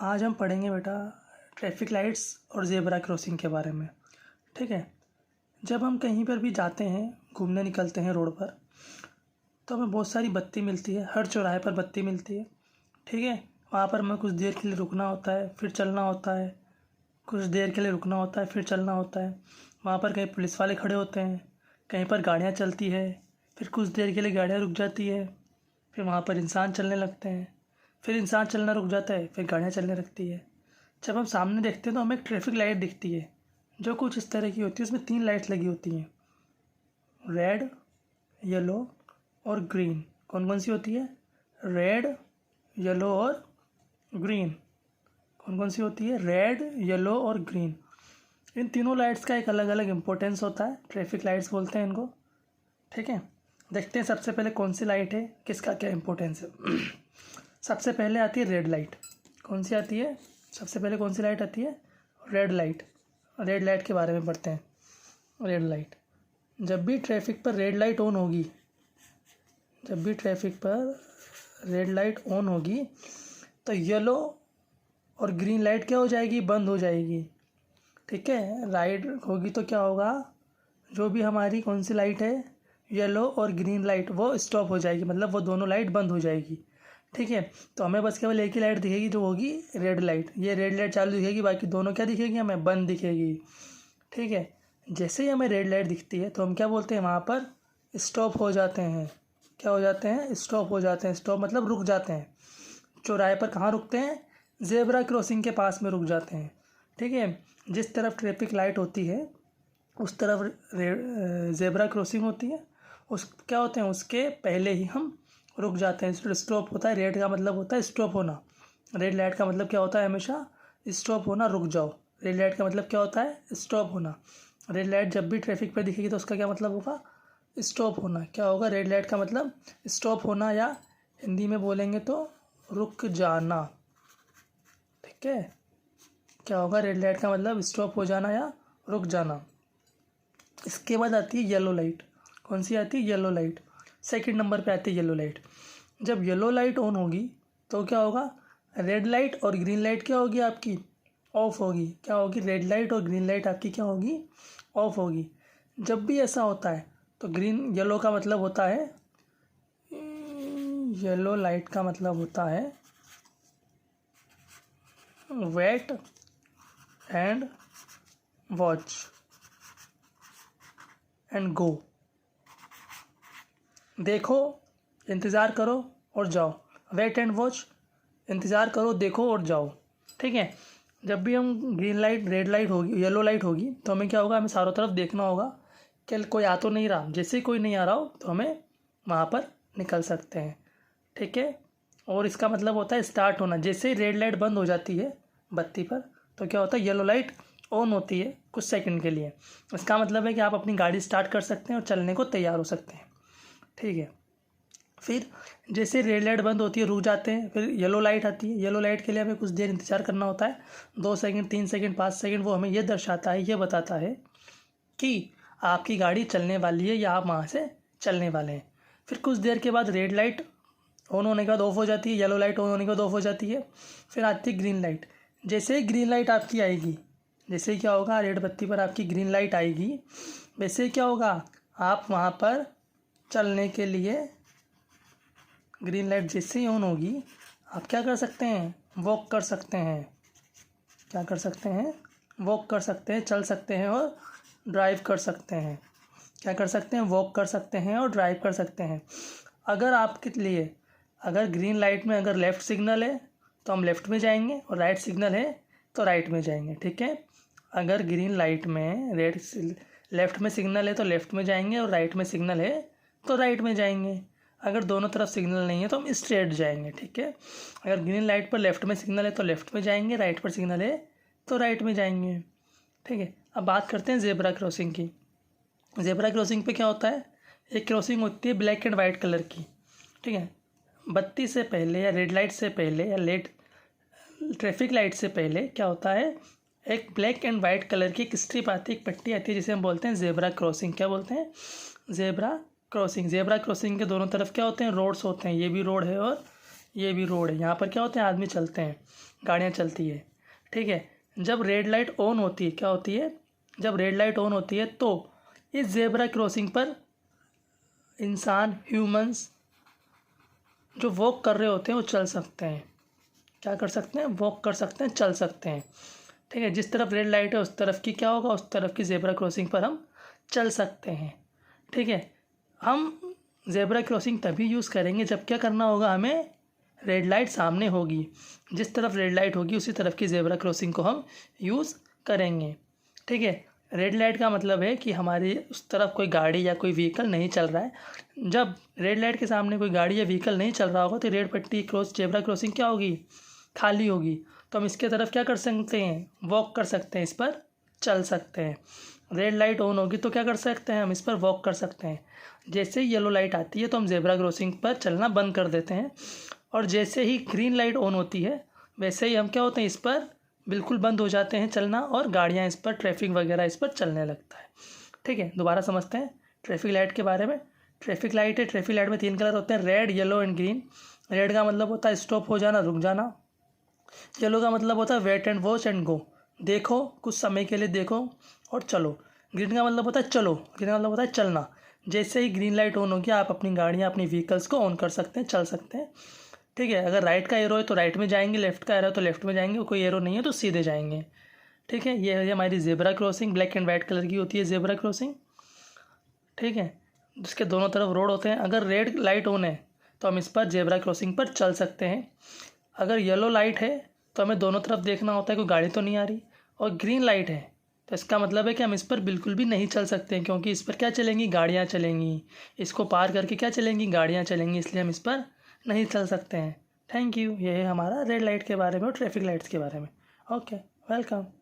आज हम पढ़ेंगे बेटा ट्रैफिक लाइट्स और ज़ेब्रा क्रॉसिंग के बारे में। ठीक है। जब हम कहीं पर भी जाते हैं, घूमने निकलते हैं रोड पर, तो हमें बहुत सारी बत्ती मिलती है। हर चौराहे पर बत्ती मिलती है। ठीक है। वहाँ पर हमें कुछ देर के लिए रुकना होता है, फिर चलना होता है। कुछ देर के लिए रुकना होता है, फिर चलना होता है। वहाँ पर कहीं पुलिस वाले खड़े होते हैं, कहीं पर गाड़ियाँ चलती है, फिर कुछ देर के लिए गाड़ियाँ रुक जाती है, फिर वहाँ पर इंसान चलने लगते हैं, फिर इंसान चलना रुक जाता है, फिर गाड़ियाँ चलने लगती है। जब हम सामने देखते हैं तो हमें एक ट्रैफिक लाइट दिखती है, जो कुछ इस तरह की होती है। उसमें 3 लाइट्स लगी होती हैं, रेड, येलो और ग्रीन। कौन कौन सी होती है? रेड, येलो और ग्रीन। कौन कौन सी होती है? रेड, येलो और ग्रीन। इन तीनों लाइट्स का एक अलग अलग इम्पोर्टेंस होता है। ट्रैफिक लाइट्स बोलते हैं इनको। ठीक है। देखते हैं सबसे पहले कौन सी लाइट है, किसका क्या इम्पोर्टेंस है। सबसे पहले आती है रेड लाइट। कौन सी आती है? सबसे पहले कौन सी लाइट आती है? Red light. रेड लाइट के बारे में पढ़ते हैं। रेड लाइट, जब भी ट्रैफिक पर रेड लाइट ऑन होगी, जब भी ट्रैफिक पर रेड लाइट ऑन होगी तो येलो और ग्रीन लाइट क्या हो जाएगी? बंद हो जाएगी। ठीक है। राइट होगी तो क्या होगा? जो भी हमारी कौन सी लाइट है, येलो और ग्रीन लाइट, वो स्टॉप हो जाएगी, मतलब वो दोनों लाइट बंद हो जाएगी। ठीक है। तो हमें बस केवल एक ही लाइट दिखेगी, जो होगी रेड लाइट। ये रेड लाइट चालू दिखेगी, बाकी दोनों क्या दिखेगी? हमें बंद दिखेगी। ठीक है। जैसे ही हमें रेड लाइट दिखती है तो हम क्या बोलते हैं? वहाँ पर स्टॉप हो जाते हैं। क्या हो जाते हैं? स्टॉप हो जाते हैं। स्टॉप मतलब रुक जाते हैं। चौराहे पर कहाँ रुकते हैं? ज़ेब्रा क्रॉसिंग के पास में रुक जाते हैं। ठीक है। जिस तरफ ट्रैफिक लाइट होती है उस तरफ ज़ेब्रा क्रॉसिंग होती है। उस क्या होते हैं? उसके पहले ही हम रुक जाते हैं। स्टॉप होता है। रेड का मतलब होता है स्टॉप होना। रेड लाइट का मतलब क्या होता है? हमेशा स्टॉप होना, रुक जाओ। रेड लाइट का मतलब क्या होता है? स्टॉप होना। रेड लाइट जब भी ट्रैफिक पर दिखेगी तो उसका क्या मतलब होगा? स्टॉप होना। क्या होगा? रेड लाइट का मतलब स्टॉप होना, या हिंदी में बोलेंगे तो रुक जाना। ठीक है। क्या होगा? रेड लाइट का मतलब स्टॉप हो जाना या रुक जाना। इसके बाद आती है येलो लाइट। कौन सी आती है? Yellow light. सेकंड नंबर पे आती है येलो लाइट। जब येलो लाइट ऑन होगी तो क्या होगा? रेड लाइट और ग्रीन लाइट क्या होगी? आपकी ऑफ होगी। क्या होगी? रेड लाइट और ग्रीन लाइट आपकी क्या होगी? ऑफ होगी। जब भी ऐसा होता है तो येलो का मतलब होता है, येलो लाइट का मतलब होता है wait and watch and go. देखो, इंतज़ार करो और जाओ। वेट एंड वॉच, इंतज़ार करो, देखो और जाओ। ठीक है। जब भी हम ग्रीन लाइट, रेड लाइट होगी, येलो लाइट होगी तो हमें क्या होगा? हमें चारों तरफ देखना होगा कि कोई आ तो नहीं रहा। जैसे ही कोई नहीं आ रहा हो तो हमें वहाँ पर निकल सकते हैं। ठीक है। और इसका मतलब होता है स्टार्ट होना। जैसे ही रेड लाइट बंद हो जाती है बत्ती पर तो क्या होता है? येलो लाइट ऑन होती है कुछ सेकंड के लिए। इसका मतलब है कि आप अपनी गाड़ी स्टार्ट कर सकते हैं और चलने को तैयार हो सकते हैं। ठीक है। फिर जैसे रेड लाइट बंद होती है, रुक जाते हैं, फिर येलो लाइट आती है। येलो लाइट के लिए हमें कुछ देर इंतज़ार करना होता है, 2 सेकंड, 3 सेकंड, 5 सेकंड। वो हमें ये दर्शाता है, ये बताता है कि आपकी गाड़ी चलने वाली है या आप वहाँ से चलने वाले हैं। फिर कुछ देर के बाद रेड लाइट ऑन होने के बाद ऑफ हो जाती है, येलो लाइट ऑन होने के बाद ऑफ हो जाती है। फिर आती है ग्रीन लाइट। जैसे ही ग्रीन लाइट आपकी आएगी, जैसे ही क्या होगा? रेड बत्ती पर आपकी ग्रीन लाइट आएगी, वैसे क्या होगा? आप वहाँ पर चलने के लिए, ग्रीन लाइट जैसे ही ऑन होगी, आप क्या कर सकते हैं? वॉक कर सकते हैं। क्या कर सकते हैं? वॉक कर सकते हैं, चल सकते हैं और ड्राइव कर सकते हैं। क्या कर सकते हैं? वॉक कर सकते हैं और ड्राइव कर सकते हैं। अगर आपके लिए, अगर ग्रीन लाइट में अगर लेफ़्ट सिग्नल है तो हम लेफ़्ट में जाएंगे, और राइट सिग्नल है तो राइट में जाएंगे। ठीक है। अगर ग्रीन लाइट में लेफ़्ट में सिग्नल है तो लेफ़्ट में जाएंगे, और राइट में सिग्नल है तो राइट में जाएंगे। अगर दोनों तरफ सिग्नल नहीं है तो हम स्ट्रेट जाएंगे। ठीक है। अगर ग्रीन लाइट पर लेफ़्ट में सिग्नल है तो लेफ़्ट में जाएंगे, राइट पर सिग्नल है तो राइट में जाएंगे। ठीक है। अब बात करते हैं ज़ेब्रा क्रॉसिंग की। ज़ेब्रा क्रॉसिंग पे क्या होता है? एक क्रॉसिंग होती है ब्लैक एंड वाइट कलर की। ठीक है। बत्ती से पहले या रेड लाइट से पहले या ट्रैफिक लाइट से पहले क्या होता है? एक ब्लैक एंड वाइट कलर की एक स्ट्रिप आती है, एक पट्टी आती है, जिसे हम बोलते हैं ज़ेब्रा क्रॉसिंग। क्या बोलते हैं? Zebra crossing. ज़ेब्रा क्रॉसिंग के दोनों तरफ क्या होते हैं? रोड्स होते हैं। ये भी रोड है और ये भी रोड है, यहाँ पर क्या होते हैं, आदमी चलते हैं, गाड़ियाँ चलती है, ठीक है। जब रेड लाइट ऑन होती है, क्या होती है, जब रेड लाइट ऑन होती है तो इस ज़ेब्रा क्रॉसिंग पर इंसान, ह्यूमंस जो वॉक कर रहे होते हैं वो चल सकते हैं। क्या कर सकते हैं, वॉक कर सकते हैं, चल सकते हैं, ठीक है। जिस तरफ रेड लाइट है उस तरफ की क्या होगा, उस तरफ की ज़ेब्रा क्रॉसिंग पर हम चल सकते हैं, ठीक है। हम ज़ेब्रा क्रॉसिंग तभी यूज़ करेंगे जब क्या करना होगा, हमें रेड लाइट सामने होगी, जिस तरफ रेड लाइट होगी उसी तरफ की ज़ेब्रा क्रॉसिंग को हम यूज़ करेंगे, ठीक है। रेड लाइट का मतलब है कि हमारी उस तरफ कोई गाड़ी या कोई व्हीकल नहीं चल रहा है। जब रेड लाइट के सामने कोई गाड़ी या व्हीकल नहीं चल रहा होगा तो रेड पट्टी ज़ेब्रा क्रॉसिंग क्या होगी, खाली होगी। तो हम इसके तरफ क्या कर सकते हैं, वॉक कर सकते हैं, इस पर चल सकते हैं। रेड लाइट ऑन होगी तो क्या कर सकते हैं, हम इस पर वॉक कर सकते हैं। जैसे ही येलो लाइट आती है तो हम ज़ेब्रा क्रॉसिंग पर चलना बंद कर देते हैं, और जैसे ही ग्रीन लाइट ऑन होती है वैसे ही हम क्या होते हैं, इस पर बिल्कुल बंद हो जाते हैं चलना, और गाड़ियाँ इस पर, ट्रैफिक वगैरह इस पर चलने लगता है, ठीक है। दोबारा समझते हैं ट्रैफिक लाइट के बारे में। ट्रैफिक लाइट है, ट्रैफिक लाइट में 3 कलर होते हैं, red, yellow and green. Red का मतलब होता है स्टॉप हो जाना, रुक जाना। येलो का मतलब होता है wait and watch and go, देखो, कुछ समय के लिए देखो और चलो। ग्रीन का मतलब होता है चलो, ग्रीन का मतलब होता है चलना। जैसे ही ग्रीन लाइट ऑन होगी आप अपनी गाड़ियाँ, अपनी व्हीकल्स को ऑन कर सकते हैं, चल सकते हैं, ठीक है। अगर राइट का एरो है तो राइट में जाएंगे, लेफ्ट का एरो है तो लेफ्ट में जाएंगे, कोई एरो नहीं है तो सीधे जाएंगे, ठीक है। ये है हमारी zebra crossing, black and white colour की होती है ज़ेब्रा क्रॉसिंग, ठीक है। जिसके दोनों तरफ रोड होते हैं। अगर रेड लाइट ऑन है तो हम इस पर ज़ेब्रा क्रॉसिंग पर चल सकते हैं। अगर येलो लाइट है तो हमें दोनों तरफ देखना होता है कोई गाड़ी तो नहीं आ रही, और ग्रीन लाइट है तो इसका मतलब है कि हम इस पर बिल्कुल भी नहीं चल सकते हैं, क्योंकि इस पर क्या चलेंगी, गाड़ियाँ चलेंगी। इसको पार करके क्या चलेंगी, गाड़ियाँ चलेंगी, इसलिए हम इस पर नहीं चल सकते हैं। Thank you. ये है हमारा रेड लाइट के बारे में और ट्रैफिक लाइट्स के बारे में। Okay, welcome.